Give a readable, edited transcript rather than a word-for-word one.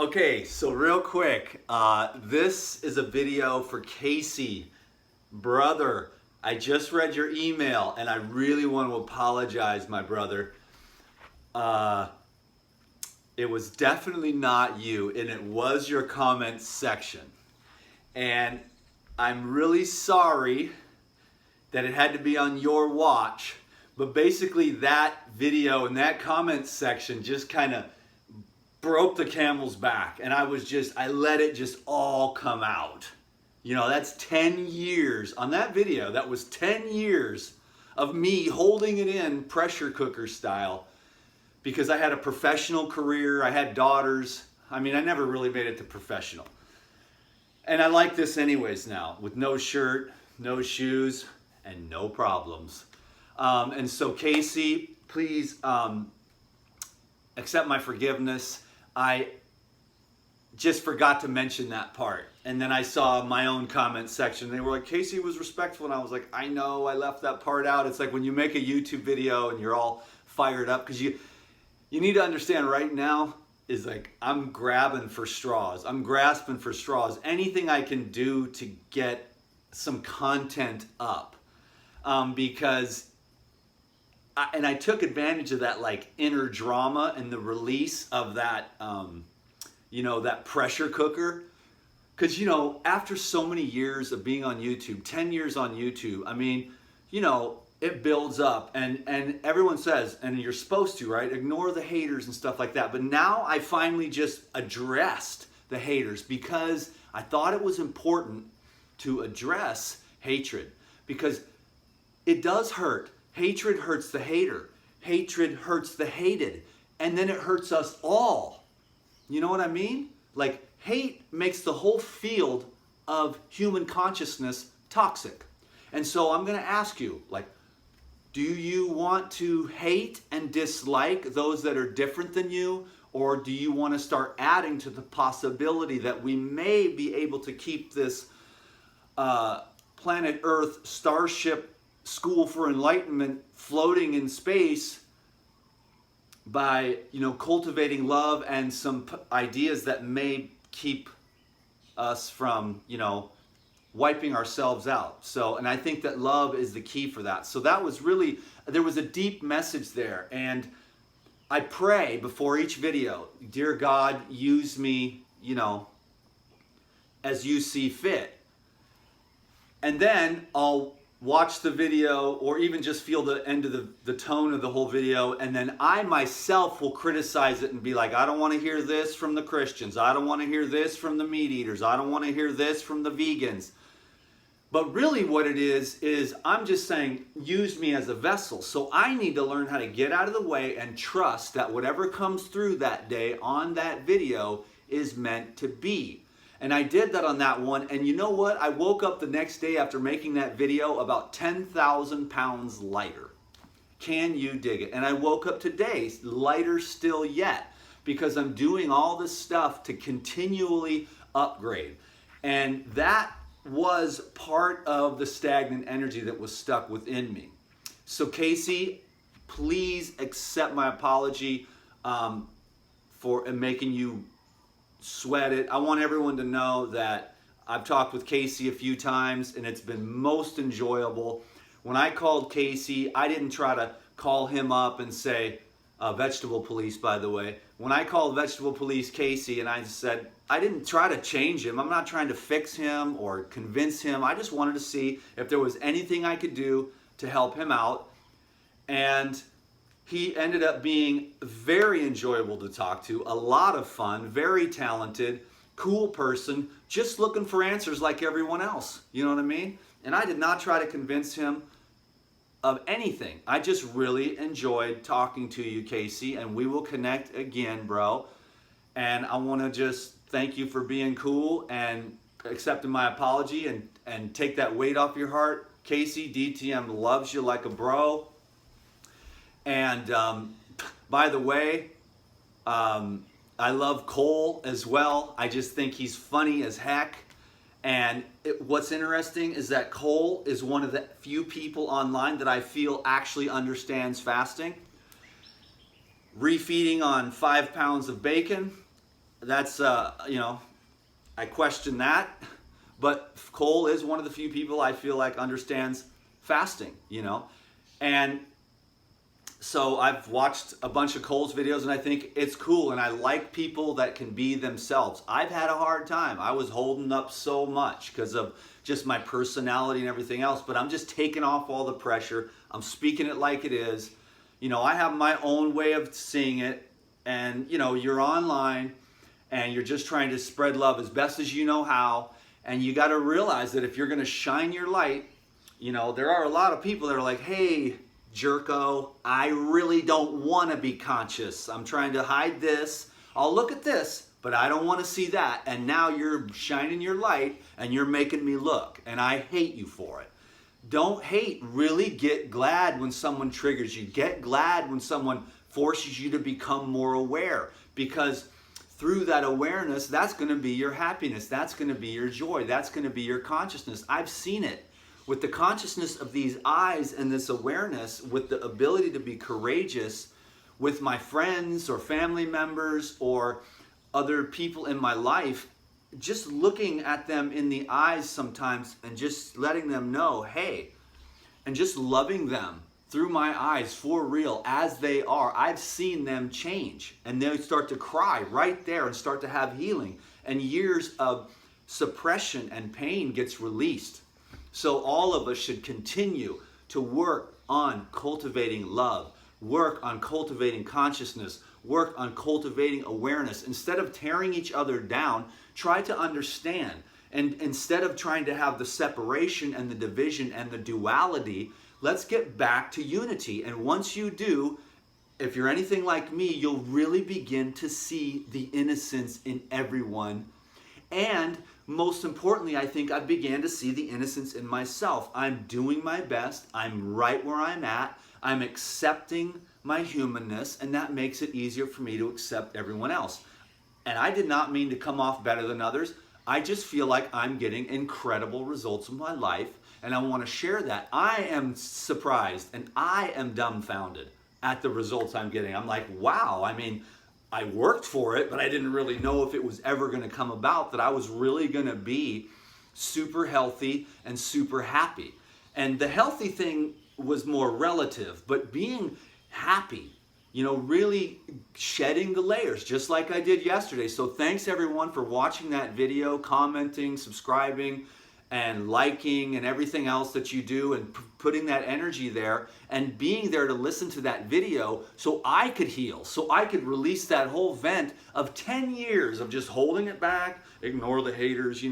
Okay, so real quick, this is a video for Casey. Brother, I just read your email and I really want to apologize, my brother. It was definitely not you, and it was your comment section. And I'm really sorry that it had to be on your watch, but basically that video and that comment section just kind of broke the camel's back, and I let it just all come out. You know, that's 10 years on that video. That was 10 years of me holding it in pressure cooker style because I had a professional career. I had daughters. I mean, I never really made it to professional. And I like this anyways now, with no shirt, no shoes, and no problems. And so Casey, please accept my forgiveness. I just forgot to mention that part. And then I saw my own comment section. They were like, Casey was respectful. And I was like, I know, I left that part out. It's like when you make a YouTube video and you're all fired up. Because you need to understand right now is like, I'm grabbing for straws. I'm grasping for straws. Anything I can do to get some content up. Because I took advantage of that like inner drama and the release of that, that pressure cooker. Because, after so many years of being on YouTube, 10 years on YouTube, I mean, it builds up and everyone says, and you're supposed to, right? Ignore the haters and stuff like that. But now I finally just addressed the haters because I thought it was important to address hatred because it does hurt. Hatred hurts the hater. Hatred hurts the hated. And then it hurts us all. You know what I mean? Like, hate makes the whole field of human consciousness toxic. And so I'm going to ask you, like, do you want to hate and dislike those that are different than you? Or do you want to start adding to the possibility that we may be able to keep this planet Earth starship school for enlightenment floating in space by cultivating love and some ideas that may keep us from wiping ourselves out. So, and I think that love is the key for that. So that was really, there was a deep message there. And I pray before each video, dear God, use me, as you see fit. And then I'll watch the video or even just feel the end of the tone of the whole video, and then I myself will criticize it and be like, I don't want to hear this from the Christians. I don't want to hear this from the meat eaters. I don't want to hear this from the vegans. But really what it is I'm just saying, use me as a vessel. So I need to learn how to get out of the way and trust that whatever comes through that day on that video is meant to be. And I did that on that one, and you know what? I woke up the next day after making that video about 10,000 pounds lighter. Can you dig it? And I woke up today lighter still yet, because I'm doing all this stuff to continually upgrade. And that was part of the stagnant energy that was stuck within me. So Casey, please accept my apology for making you sweat it. I want everyone to know that I've talked with Casey a few times and it's been most enjoyable. When I called Casey, I didn't try to call him up and say, Vegetable Police, by the way. When I called Vegetable Police Casey and I said, I didn't try to change him. I'm not trying to fix him or convince him. I just wanted to see if there was anything I could do to help him out. And he ended up being very enjoyable to talk to, a lot of fun, very talented, cool person, just looking for answers like everyone else. You know what I mean? And I did not try to convince him of anything. I just really enjoyed talking to you, Casey, and we will connect again, bro. And I want to just thank you for being cool and accepting my apology and take that weight off your heart. Casey, DTM loves you like a bro. And by the way, I love Cole as well. I just think he's funny as heck. And what's interesting is that Cole is one of the few people online that I feel actually understands fasting. Refeeding on 5 pounds of bacon, that's I question that, but Cole is one of the few people I feel like understands fasting, and so I've watched a bunch of Cole's videos, and I think it's cool, and I like people that can be themselves. I've had a hard time. I was holding up so much because of just my personality and everything else, but I'm just taking off all the pressure. I'm speaking it like it is. I have my own way of seeing it, and you're online and you're just trying to spread love as best as you know how, and you got to realize that if you're going to shine your light, there are a lot of people that are like, hey, jerko, I really don't want to be conscious. I'm trying to hide this. I'll look at this, but I don't want to see that. And now you're shining your light and you're making me look, and I hate you for it. Don't hate. Really get glad when someone triggers you. Get glad when someone forces you to become more aware, because through that awareness, that's going to be your happiness. That's going to be your joy. That's going to be your consciousness. I've seen it. With the consciousness of these eyes and this awareness, with the ability to be courageous with my friends or family members or other people in my life, just looking at them in the eyes sometimes and just letting them know, hey, and just loving them through my eyes for real as they are. I've seen them change, and they start to cry right there and start to have healing, and years of suppression and pain gets released. So all of us should continue to work on cultivating love, work on cultivating consciousness, work on cultivating awareness. Instead of tearing each other down, try to understand. And instead of trying to have the separation and the division and the duality, let's get back to unity. And once you do, if you're anything like me, you'll really begin to see the innocence in everyone. And most importantly, I think I began to see the innocence in myself. I'm doing my best. I'm right where I'm at. I'm accepting my humanness, and that makes it easier for me to accept everyone else. And I did not mean to come off better than others. I just feel like I'm getting incredible results in my life, and I want to share that. I am surprised and I am dumbfounded at the results I'm getting. I'm like, wow, I worked for it, but I didn't really know if it was ever going to come about, that I was really going to be super healthy and super happy. And the healthy thing was more relative, but being happy, really shedding the layers, just like I did yesterday. So thanks everyone for watching that video, commenting, subscribing, and liking, and everything else that you do, and putting that energy there and being there to listen to that video so I could heal, so I could release that whole vent of 10 years of just holding it back, ignore the haters,